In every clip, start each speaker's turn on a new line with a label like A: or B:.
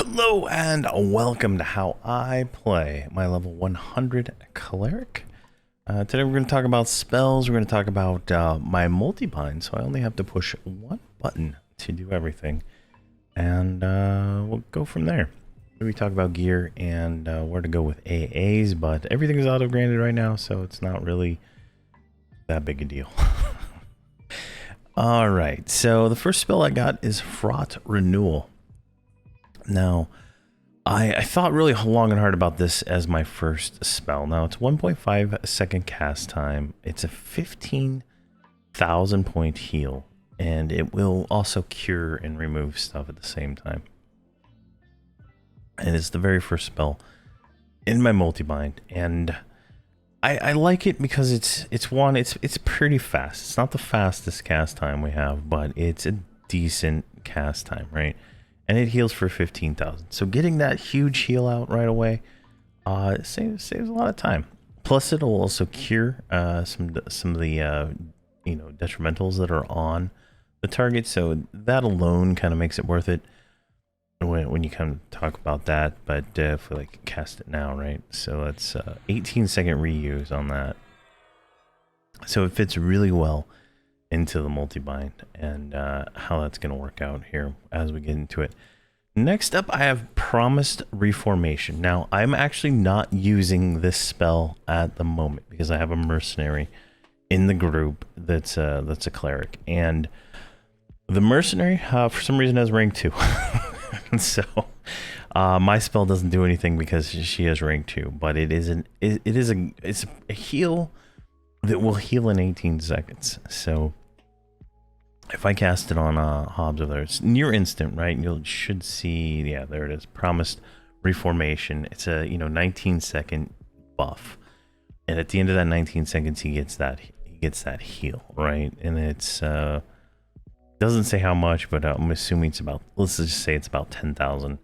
A: Hello and welcome to how I play my level 100 Cleric. Today we're going to talk about spells, we're going to talk about my multi-bind, so I only have to push one button to do everything. And we'll go from there. We talk about gear and where to go with AAs, but everything is auto-granted right now, so it's not really that big a deal. Alright, so the first spell I got is Fraught Renewal. Now, I thought really long and hard about this as my first spell. Now, it's 1.5 second cast time. It's a 15,000 point heal, and it will also cure and remove stuff at the same time. And it's the very first spell in my multi-bind, and I like it because it's pretty fast. It's not the fastest cast time we have, but it's a decent cast time, right? And it heals for 15,000. So getting that huge heal out right away saves a lot of time. Plus, it'll also cure some of the detrimentals that are on the target. So that alone kind of makes it worth it when you kind of talk about that. But if we like cast it now, right? So that's 18-second reuse on that. So it fits really well into the multi-bind, and how that's going to work out here as we get into it. Next up, I have Promised Reformation. Now, I'm actually not using this spell at the moment because I have a mercenary in the group that's a cleric, and the mercenary for some reason has rank 2. So my spell doesn't do anything because she has rank 2, but it's a heal that will heal in 18 seconds. So if I cast it on Hobbs over there, it's near instant, right? You should see, yeah, there it is. Promised Reformation. It's a 19-second buff, and at the end of that 19 seconds, he gets that heal, right? And it's doesn't say how much, but I'm assuming it's about, let's just say it's about 10,000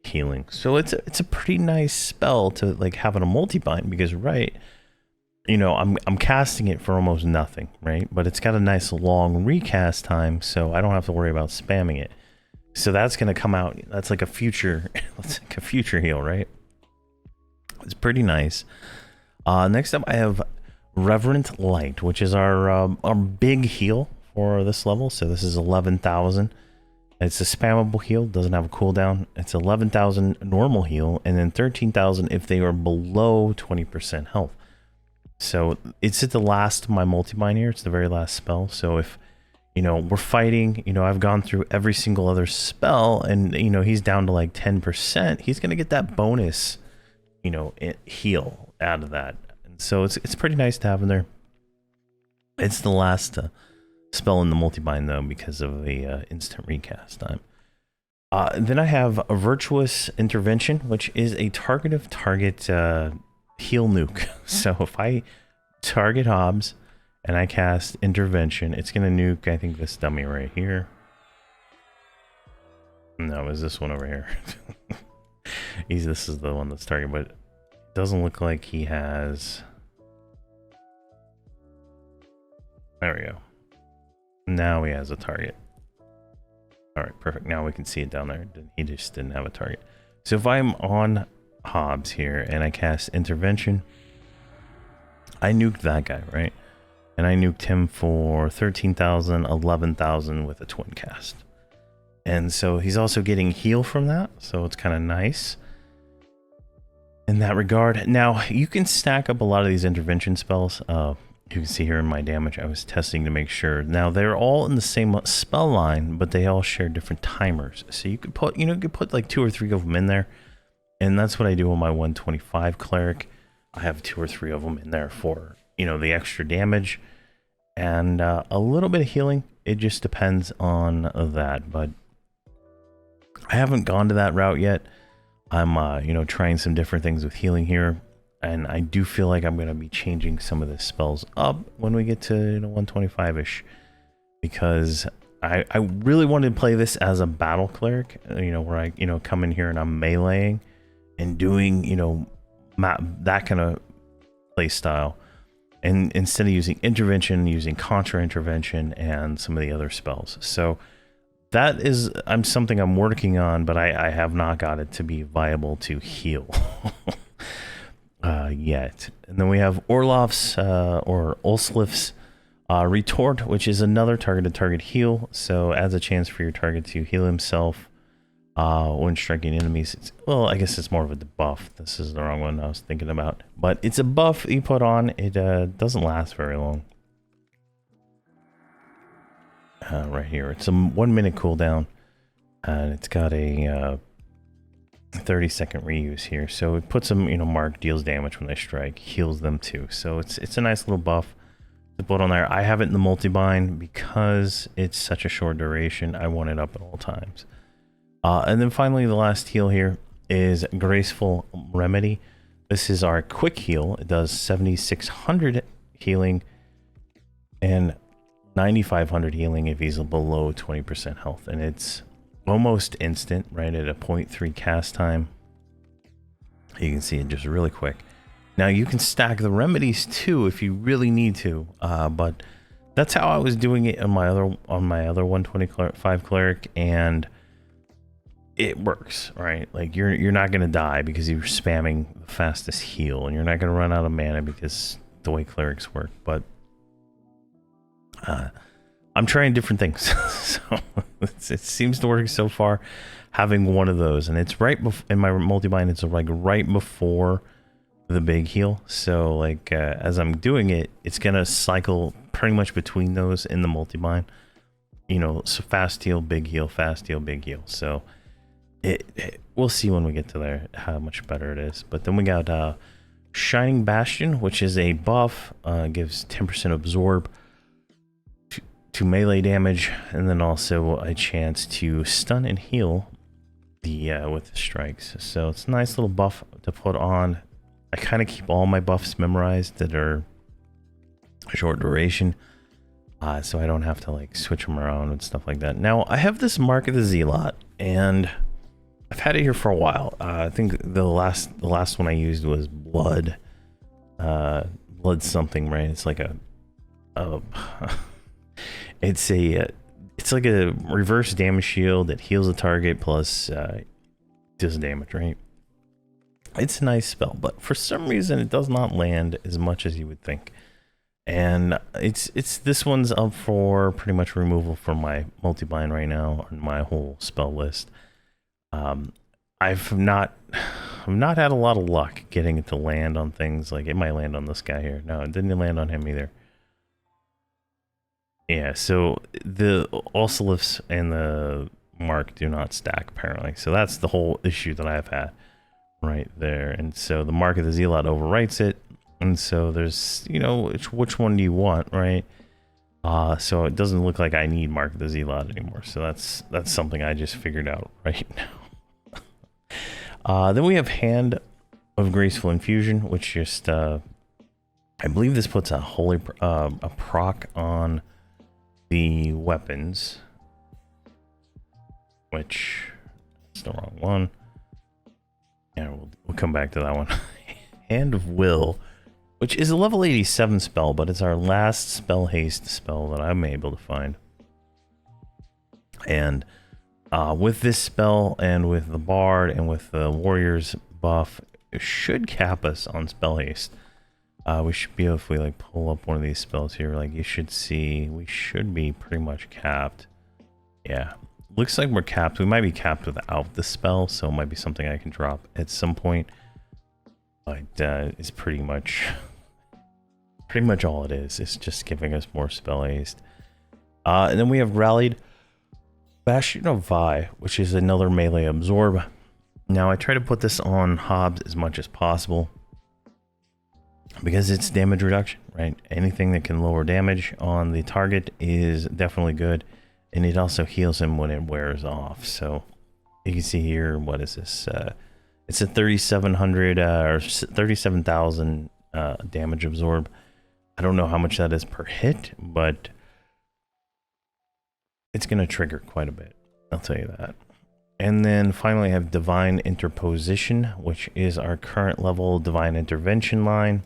A: healing. So it's a pretty nice spell to like have in a multi-bind because, right? I'm casting it for almost nothing, right? But it's got a nice long recast time, so I don't have to worry about spamming it. So that's going to come out. That's like a future, heal, right? It's pretty nice. Next up, I have Reverent Light, which is our big heal for this level. So this is 11,000. It's a spammable heal, doesn't have a cooldown. It's 11,000 normal heal, and then 13,000 if they are below 20% health. So it's at the last of my multi-bind here. It's the very last spell. So if, we're fighting, I've gone through every single other spell and, he's down to like 10%, he's going to get that bonus, heal out of that. And so it's pretty nice to have in there. It's the last spell in the multi-bind though, because of the instant recast time. Then I have a Virtuous Intervention, which is a target heal nuke. So if I target Hobbs and I cast Intervention, it's going to nuke, I think, this dummy right here. No, is this one over here? This is the one that's targeted, but it doesn't look like he has... There we go. Now he has a target. Alright, perfect. Now we can see it down there. He just didn't have a target. So if I'm on Hobbs here and I cast Intervention, I nuked that guy, right? And I nuked him for 13,000, 11,000 with a twin cast. And so he's also getting heal from that, so it's kind of nice in that regard. Now, you can stack up a lot of these intervention spells. You can see here in my damage, I was testing to make sure. Now, they're all in the same spell line, but they all share different timers. So you could put, like 2 or 3 of them in there. And that's what I do on my 125 Cleric. I have 2 or 3 of them in there for, the extra damage and a little bit of healing. It just depends on that, but I haven't gone to that route yet. I'm, trying some different things with healing here, and I do feel like I'm going to be changing some of the spells up when we get to 125-ish, because I really wanted to play this as a battle cleric, where I, come in here and I'm meleeing and doing, that kind of play style. And instead of using intervention, using contra intervention and some of the other spells. So that is something I'm working on, but I have not got it to be viable to heal yet. And then we have Orloff's or Olslif's Retort, which is another target-to-target heal. So adds a chance for your target to heal himself when striking enemies. Well, I guess it's more of a debuff. This is the wrong one I was thinking about. But it's a buff you put on. It doesn't last very long. Right here, it's a 1 minute cooldown, and it's got a 30-second reuse here. So it puts them, mark deals damage when they strike, heals them too. So it's a nice little buff to put on there. I have it in the multi-bind because it's such a short duration. I want it up at all times. And then finally, the last heal here is Graceful Remedy. This is our quick heal. It does 7,600 healing and 9,500 healing if he's below 20% health, and it's almost instant, right at a 0.3 cast time. You can see it just really quick. Now you can stack the remedies too if you really need to, but that's how I was doing it on my other 125 cleric, and it works, right? Like you're not gonna die because you're spamming the fastest heal, and you're not gonna run out of mana because the way clerics work, but I'm trying different things, so it seems to work so far. Having one of those, and it's right in my multi-bind. It's like right before the big heal. So like as I'm doing it, it's gonna cycle pretty much between those in the multi-bind. So fast heal, big heal, fast heal, big heal. So we'll see when we get to there how much better it is. But then we got Shining Bastion, which is a buff, gives 10% absorb to melee damage, and then also a chance to stun and heal with the strikes. So it's a nice little buff to put on. I kind of keep all my buffs memorized that are short duration, so I don't have to like switch them around and stuff like that. Now I have this Mark of the Zealot, and I've had it here for a while. I think the last one I used was Blood something, right? It's like a it's like a reverse damage shield that heals the target plus does damage, right? It's a nice spell, but for some reason it does not land as much as you would think. And this one's up for pretty much removal from my multi-bind right now on my whole spell list. I've not had a lot of luck getting it to land on things. Like it might land on this guy here. No, it didn't land on him either. Yeah, so the Ocelifs and the Mark do not stack apparently. So that's the whole issue that I've had right there. And so the Mark of the Zealot overwrites it. And so there's, which one do you want, right? So it doesn't look like I need Mark of the Zealot anymore. So that's something I just figured out right now. Then we have Hand of Graceful Infusion, which just, I believe this puts a proc on the weapons, which is the wrong one. Yeah, we'll come back to that one. Hand of Will, which is a level 87 spell, but it's our last spell haste spell that I'm able to find. And with this spell and with the Bard and with the Warriors buff, it should cap us on spell haste. We should be able, if we like pull up one of these spells here, like you should see, we should be pretty much capped. Yeah, looks like we're capped. We might be capped without the spell, so it might be something I can drop at some point. But it's pretty much all it is. It's just giving us more spell haste. And then we have Rallied Bastion of Vi, which is another melee absorb. Now I try to put this on Hobbs as much as possible, because it's damage reduction, right? Anything that can lower damage on the target is definitely good. And it also heals him when it wears off. So you can see here, what is this? It's a 3,700 or 37,000 damage absorb. I don't know how much that is per hit, but it's going to trigger quite a bit. I'll tell you that. And then finally I have Divine Interposition, which is our current level Divine Intervention line,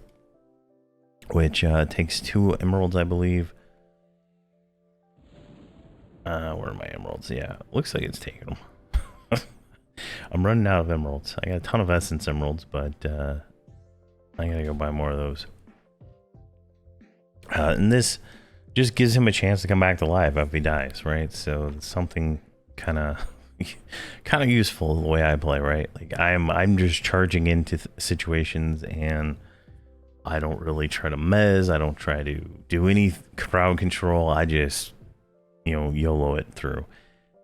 A: which takes 2 emeralds, I believe. Where are my emeralds? Yeah, looks like it's taking them. I'm running out of emeralds. I got a ton of essence emeralds, but I gotta go buy more of those. And this just gives him a chance to come back to life if he dies, right? So it's something kind of useful the way I play, right? Like I'm just charging into situations, and I don't really try to mez. I don't try to do any crowd control. I just, you know, YOLO it through.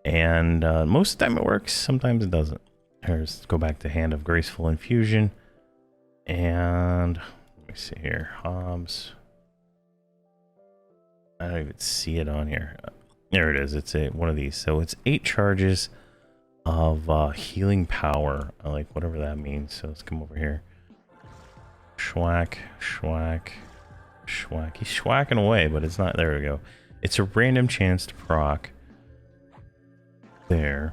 A: And most of the time it works. Sometimes it doesn't. Let's go back to Hand of Graceful Infusion. And let me see here. Hobbs. I don't even see it on here. There it is. It's one of these. So it's 8 charges of healing power. Like whatever that means. So let's come over here. Schwack, schwack, schwack. He's schwacking away, but it's not. There we go. It's a random chance to proc. There.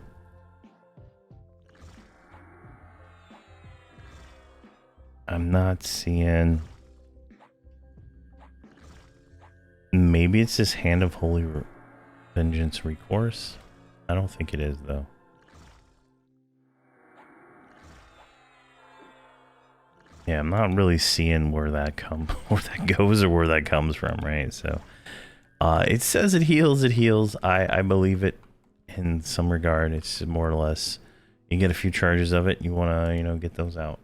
A: I'm not seeing. Maybe it's this Hand of Holy Vengeance Recourse. I don't think it is, though. Yeah, I'm not really seeing where that goes or where that comes from, right? So it says it heals, it heals. I believe it in some regard. It's more or less you get a few charges of it, you want to, you know, get those out.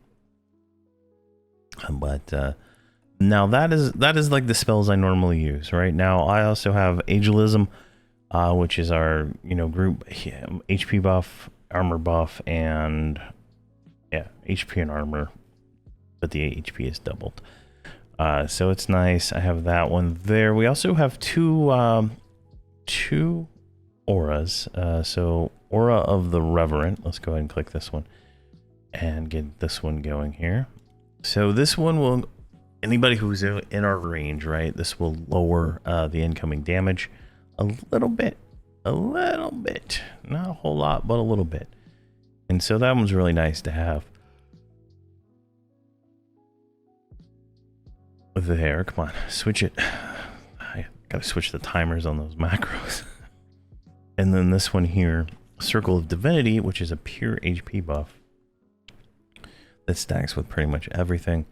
A: But now that is like the spells I normally use. Right now I also have Ageism, which is our, you know, group HP buff, armor buff, and yeah, HP and armor, but the HP is doubled. So it's nice. I have that one there. We also have two auras. So Aura of the Reverent. Let's go ahead and click this one and get this one going here. So this one will, anybody who's in our range, right? This will lower the incoming damage a little bit, not a whole lot, but a little bit. And so that one's really nice to have. There, come on, switch it. I gotta switch the timers on those macros. And then this one here, Circle of Divinity, which is a pure HP buff that stacks with pretty much everything.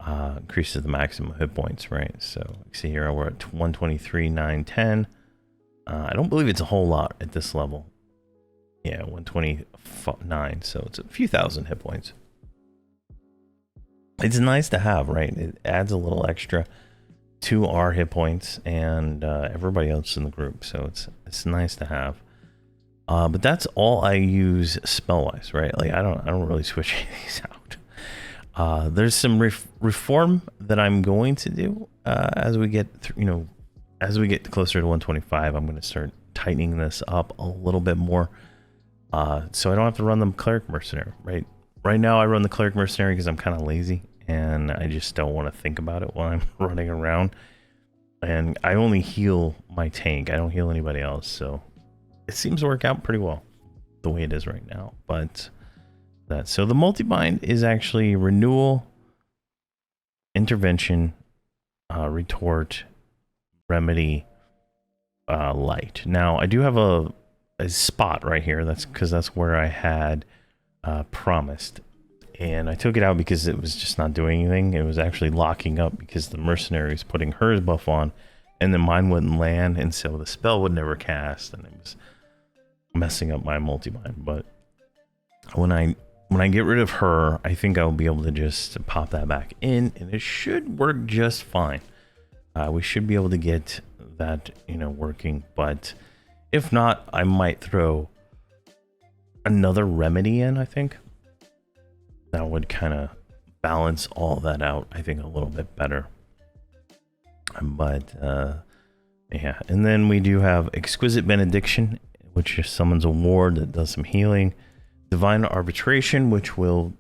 A: Increases the maximum hit points, right? So you see here we're at 123, 9, 10. I don't believe it's a whole lot at this level. Yeah, 129, so it's a few thousand hit points. It's nice to have, right? It adds a little extra to our hit points and everybody else in the group, so it's nice to have. But that's all I use spell-wise, right? Like I don't really switch any of these out. There's some reform that I'm going to do as we get as we get closer to 125. I'm going to start tightening this up a little bit more, so I don't have to run the Cleric Mercenary. Right now I run the Cleric Mercenary because I'm kind of lazy and I just don't want to think about it while I'm running around. And I only heal my tank. I don't heal anybody else, so it seems to work out pretty well the way it is right now. But so the multi-bind is actually renewal, intervention, retort, remedy, light. Now I do have a spot right here. That's because that's where I had promised, and I took it out because it was just not doing anything. It was actually locking up because the mercenary was putting her buff on, and then mine wouldn't land, and so the spell would never cast, and it was messing up my multi-bind. But when I get rid of her, I think I'll be able to just pop that back in, and it should work just fine. We should be able to get that, working. But if not, I might throw another remedy in. I think that would kind of balance all that out, I think, a little bit better. But yeah, and then we do have Exquisite Benediction, which just summons a ward that does some healing. Divine Arbitration, which will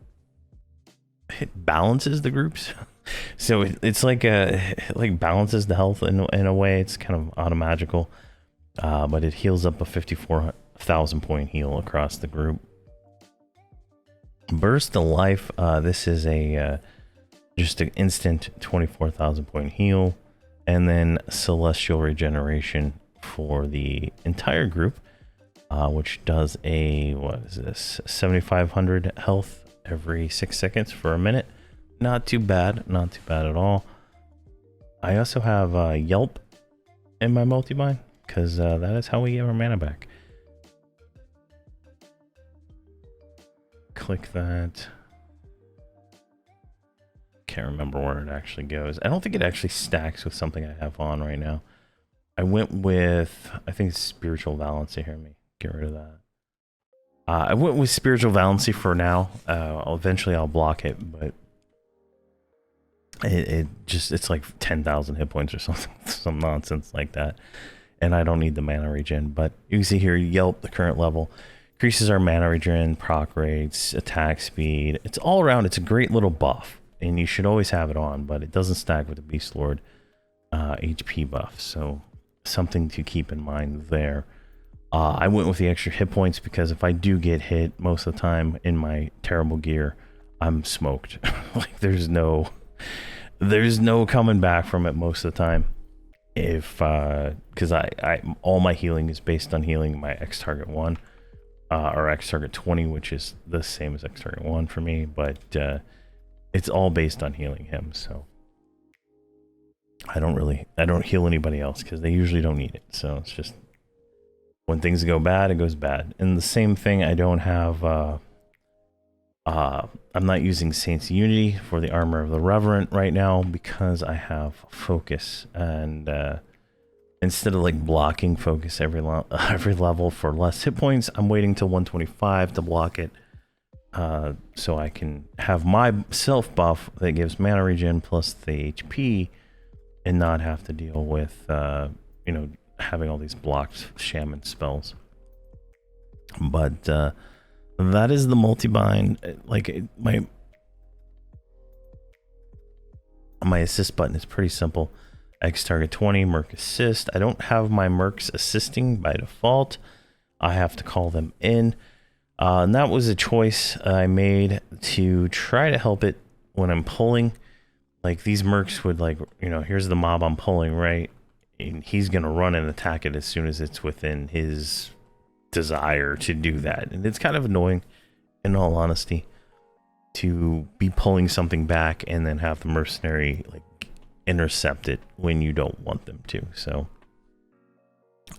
A: balances the groups. So it's like balances the health in a way. It's kind of automagical, but it heals up a 54,000 point heal across the group. Burst of Life. This is just an instant 24,000 point heal, and then Celestial Regeneration, for the entire group, which does a, what is this, 7,500 health every 6 seconds for a minute. Not too bad, not too bad at all. I also have Yelp in my multi-bind, because that is how we get our mana back. Click that. Can't remember where it actually goes. I don't think it actually stacks with something I have on right now. I went with, I think it's Spiritual Valency. Here, let me get rid of that. I went with Spiritual Valency for now. Eventually I'll block it, but it's like 10,000 hit points or something, some nonsense like that. And I don't need the mana regen, but you can see here, Yelp, the current level, increases our mana regen, proc rates, attack speed. It's all around, it's a great little buff, and you should always have it on, but it doesn't stack with the Beast Lord HP buff, so something to keep in mind there. I went with the extra hit points because if I do get hit most of the time in my terrible gear, I'm smoked. Like there's no coming back from it most of the time. If because I all my healing is based on healing my X target 1 or X target 20, which is the same as X target 1 for me, but it's all based on healing him. So I don't heal anybody else because they usually don't need it. So it's just when things go bad, it goes bad. And the same thing, I don't have I'm not using Saints Unity for the Armor of the Reverent right now because I have Focus, and instead of like blocking Focus every level for less hit points, I'm waiting till 125 to block it, so I can have my self buff that gives mana regen plus the HP, and not have to deal with you know, having all these blocked shaman spells. But that is the multi-bind. Like my assist button is pretty simple. X target 20, Merc assist. I don't have my Mercs assisting by default. I have to call them in. And that was a choice I made to try to help it when I'm pulling. Like these Mercs would, like, you know, here's the mob I'm pulling, right? And he's gonna run and attack it as soon as it's within his desire to do that. And it's kind of annoying, in all honesty, to be pulling something back and then have the mercenary like intercept it when you don't want them to. So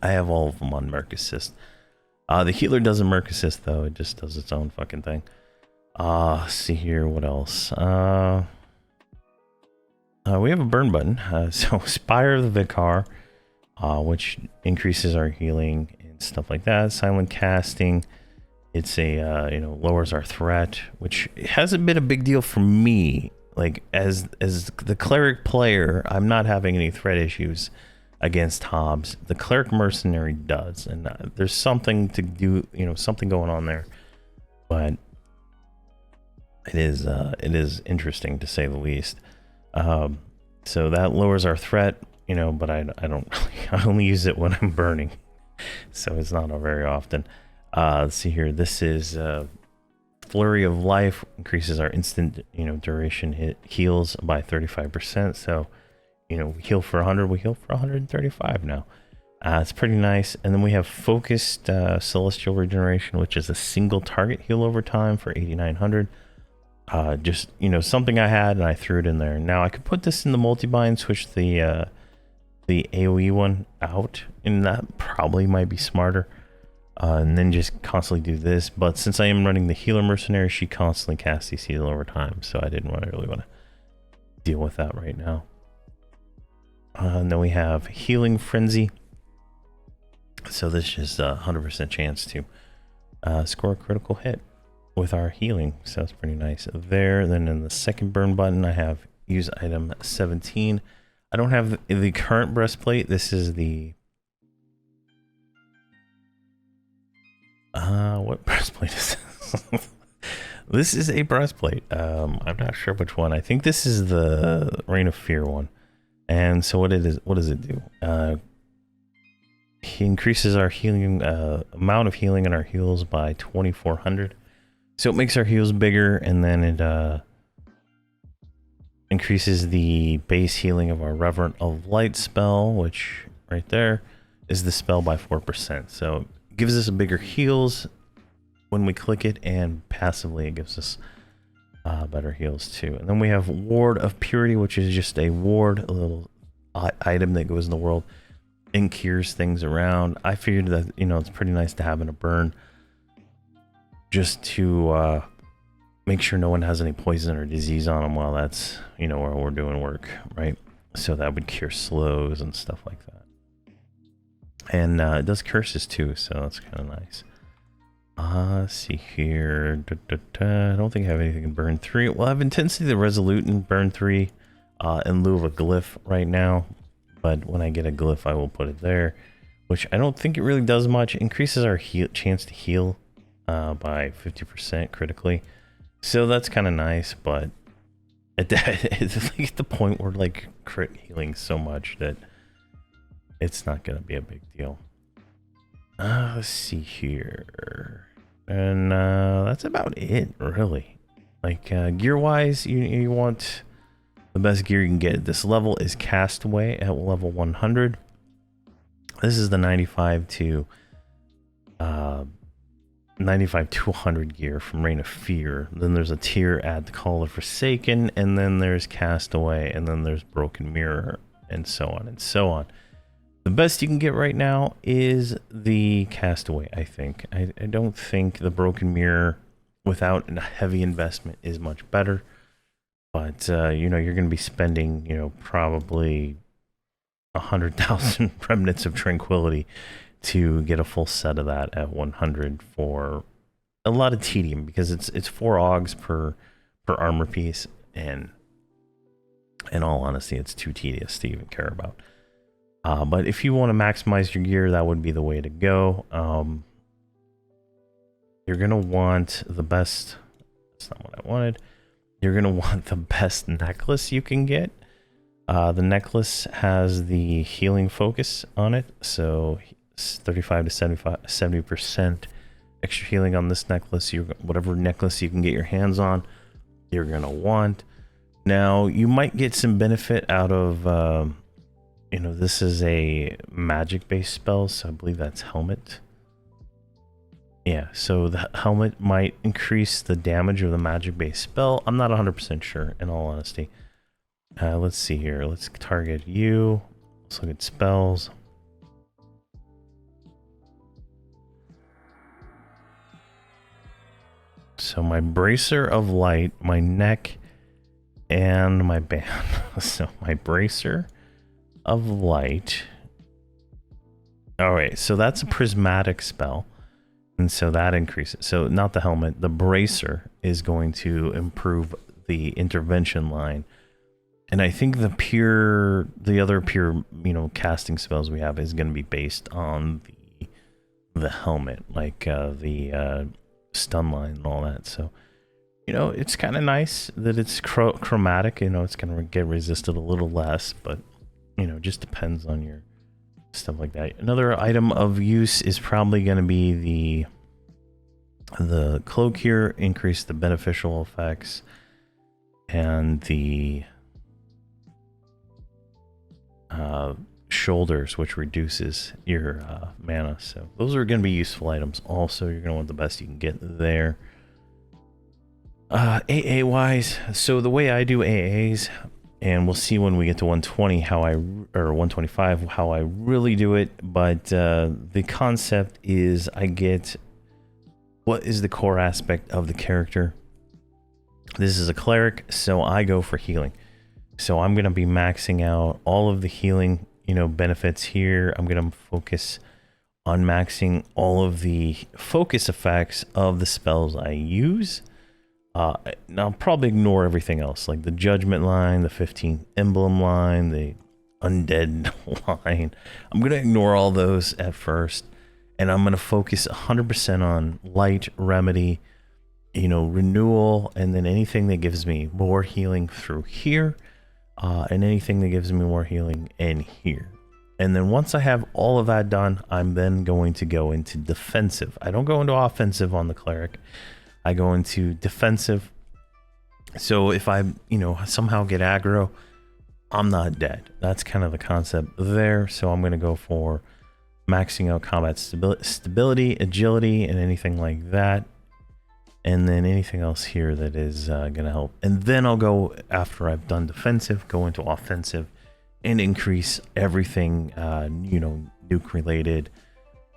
A: I have all of them on Merc Assist. The healer doesn't Merc Assist though, it just does its own fucking thing. See here, what else? We have a burn button. So Spire of the Vicar, which increases our healing and stuff like that. Silent casting, it's a you know, lowers our threat, which hasn't been a big deal for me. Like as the cleric player, I'm not having any threat issues against Hobbs. The cleric mercenary does, and there's something to do, you know, something going on there. But it is interesting to say the least. So that lowers our threat, you know, but I don't I only use it when I'm burning, so it's not very often. Let's see here. This is Flurry of Life, increases our instant, you know, duration hit heals by 35%. So, you know, we heal for 100, we heal for 135 now. It's pretty nice. And then we have Focused Celestial Regeneration, which is a single target heal over time for 8,900. Just, you know, something I had and I threw it in there. Now I could put this in the multi-bind, switch the AoE one out, and that probably might be smarter. And then just constantly do this. But since I am running the healer mercenary, she constantly casts these heal over time, so I didn't really want to deal with that right now. And then we have Healing Frenzy. So this is a 100% chance to score a critical hit with our healing, so that's pretty nice there. Then in the second burn button, I have use item 17. I don't have the current breastplate. This is the what breastplate is this? This is a breastplate. I'm not sure which one. I think this is the Reign of Fear one. And so what does it do? He increases our healing amount of healing in our heals by 2,400. So it makes our heals bigger, and then it increases the base healing of our Reverent of Light spell, which right there is the spell by 4%. So it gives us a bigger heals when we click it, and passively it gives us better heals too. And then we have Ward of Purity, which is just a ward, a little item that goes in the world and cures things around. I figured that, you know, it's pretty nice to have in a burn, just to make sure no one has any poison or disease on them while that's, you know, while we're doing work, right? So that would cure slows and stuff like that. And it does curses too, so that's kind of nice. Let's see here. I don't think I have anything in burn 3. Well, I have Intensity the Resolute in burn 3 in lieu of a glyph right now. But when I get a glyph, I will put it there, which I don't think it really does much. It increases our chance to heal by 50% critically. So that's kind of nice, but it's like at the point where like crit healing so much that it's not going to be a big deal. Let's see here. And that's about it, really. Like gear-wise, you want the best gear you can get at this level is Castaway at level 100. This is the 95 to 100 gear from Reign of Fear. Then there's a tier at the Call of Forsaken, and then there's Castaway, and then there's Broken Mirror, and so on and so on. The best you can get right now is the Castaway, I think. I don't think the Broken Mirror without a heavy investment is much better. But, you know, you're going to be spending, you know, probably 100,000 Remnants of Tranquility to get a full set of that at 100 for a lot of tedium, because it's 4 augs per armor piece, and in all honesty, it's too tedious to even care about. But if you want to maximize your gear, that would be the way to go. You're going to want the best... That's not what I wanted. You're going to want the best necklace you can get. The necklace has the healing focus on it. So 35 to 70% extra healing on this necklace. Whatever necklace you can get your hands on, you're going to want. Now, you might get some benefit out of... you know, this is a magic-based spell, so I believe that's Helmet. Yeah, so the Helmet might increase the damage of the magic-based spell. I'm not 100% sure, in all honesty. Let's see here. Let's target you. Let's look at spells. So my Bracer of Light, my neck, and my band. So my Bracer of Light. All right, so that's a prismatic spell, and so that increases. So not the helmet, the bracer is going to improve the intervention line, and I think the other pure, you know, casting spells we have is going to be based on the helmet, like the stun line and all that. So, you know, it's kind of nice that it's chromatic. You know, it's going to get resisted a little less, but you know, just depends on your stuff like that. Another item of use is probably going to be the cloak here, increase the beneficial effects, and the shoulders, which reduces your mana. So those are going to be useful items. Also, you're going to want the best you can get there. AA wise, so the way I do AAs, and we'll see when we get to 120 or 125 how I really do it, but the concept is I get what is the core aspect of the character. This is a cleric, so I go for healing. So I'm going to be maxing out all of the healing, you know, benefits here. I'm going to focus on maxing all of the focus effects of the spells I use. Now I'll probably ignore everything else, like the Judgment line, the 15 Emblem line, the Undead line. I'm going to ignore all those at first, and I'm going to focus 100% on Light, Remedy, you know, Renewal, and then anything that gives me more healing through here, and anything that gives me more healing in here. And then once I have all of that done, I'm then going to go into defensive. I don't go into offensive on the Cleric. I go into defensive. So if I, you know, somehow get aggro, I'm not dead. That's kind of the concept there. So I'm going to go for maxing out combat stability, agility, and anything like that. And then anything else here that is gonna help. And then I'll go, after I've done defensive, go into offensive and increase everything, you know, nuke related,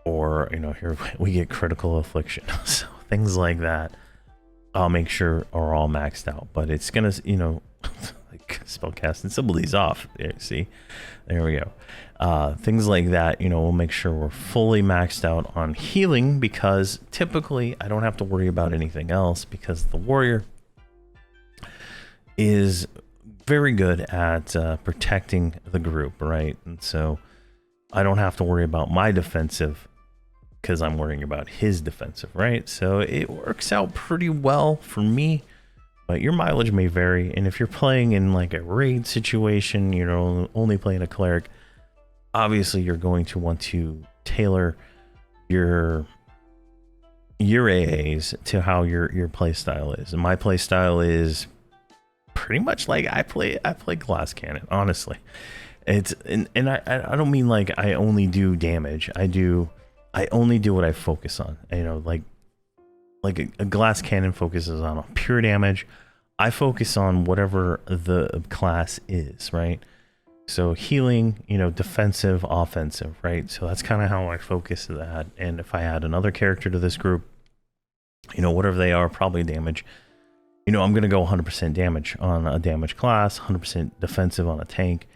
A: or, you know, here we get critical affliction. So things like that, I'll make sure are all maxed out. But it's gonna, you know, like spellcasting abilities off. There, see, there we go. Things like that, you know, we'll make sure we're fully maxed out on healing, because typically I don't have to worry about anything else, because the warrior is very good at protecting the group, right? And so I don't have to worry about my defensive, because I'm worrying about his defensive, right? So it works out pretty well for me, but your mileage may vary. And if you're playing in like a raid situation, you know, only playing a cleric, obviously you're going to want to tailor your AAs to how your play style is. And my play style is pretty much like I play glass cannon, honestly. It's and I don't mean like I only do damage. I only do what I focus on. You know, like a glass cannon focuses on pure damage. I focus on whatever the class is, right? So healing, you know, defensive, offensive, right? So that's kind of how I focus that. And if I add another character to this group, you know, whatever they are, probably damage, you know, I'm going to go 100% damage on a damage class, 100% defensive on a tank,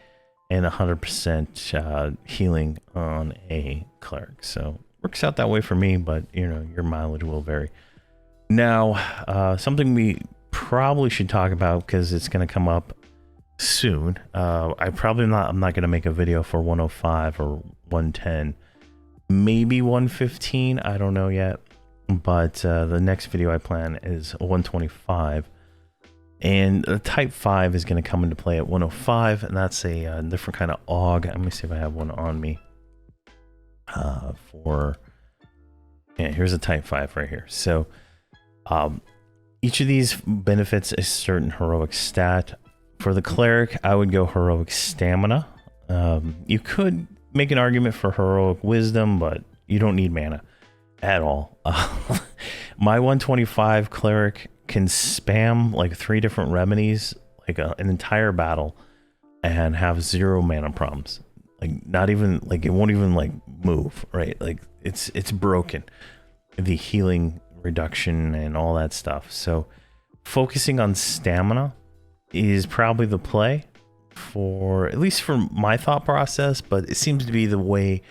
A: and 100% healing on a cleric. So works out that way for me, but you know, your mileage will vary. Now, something we probably should talk about, because it's going to come up soon. I'm not going to make a video for 105 or 110, maybe 115. I don't know yet, but the next video I plan is 125. And the type 5 is going to come into play at 105, and that's a different kind of AUG. Let me see if I have one on me. Yeah, here's a type 5 right here. So each of these benefits a certain heroic stat. For the cleric, I would go heroic stamina. You could make an argument for heroic wisdom, but you don't need mana at all. My 125 cleric can spam like 3 different remedies, like an entire battle, and have 0 mana problems. Like not even like it won't even like move, right? Like it's broken. The healing reduction and all that stuff. So focusing on stamina is probably the play, for at least for my thought process, but it seems to be the way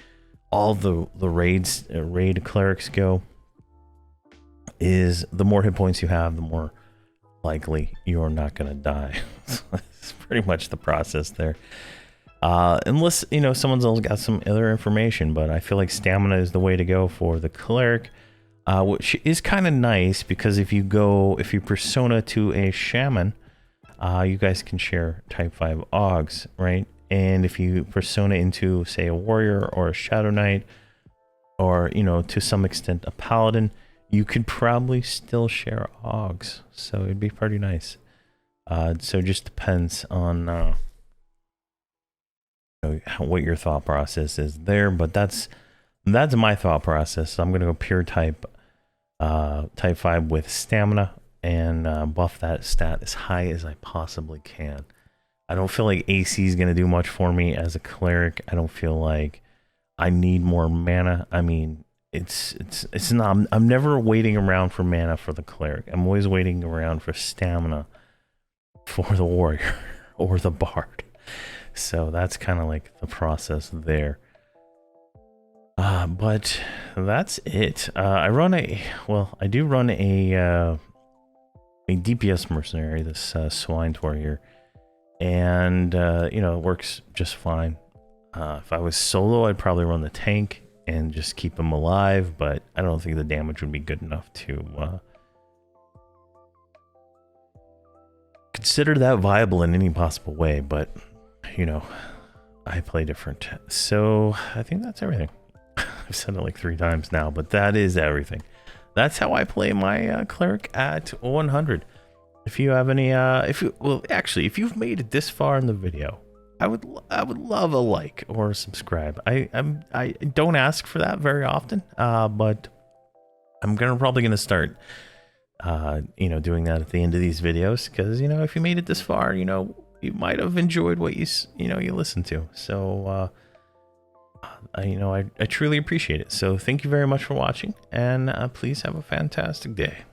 A: all the raid clerics go. Is the more hit points you have, the more likely you're not going to die. It's pretty much the process there. Unless, you know, someone's else got some other information, but I feel like stamina is the way to go for the cleric, which is kind of nice, because if you persona to a shaman, you guys can share type 5 AUGs, right? And if you persona into, say, a warrior or a shadow knight, or, you know, to some extent a paladin, you could probably still share AUGs. So it'd be pretty nice. So it just depends on what your thought process is there, but that's my thought process. So I'm going to go pure type 5 with stamina, and buff that stat as high as I possibly can. I don't feel like AC is going to do much for me as a cleric. I don't feel like I need more mana. I mean, it's not, I'm never waiting around for mana for the cleric. I'm always waiting around for stamina for the warrior or the bard. So that's kind of like the process there. But that's it. I do run a DPS mercenary, this swine warrior, and you know, it works just fine. If I was solo, I'd probably run the tank and just keep him alive, but I don't think the damage would be good enough to consider that viable in any possible way. But you know, I play different. So I think that's everything. I've said it like 3 times now, but that is everything. That's how I play my cleric at 100. If you have any, if you've made it this far in the video, I would love a like or a subscribe. I don't ask for that very often, but I'm probably gonna start doing that at the end of these videos, because if you made it this far, you might have enjoyed what you listened to. So I truly appreciate it. So thank you very much for watching, and please have a fantastic day.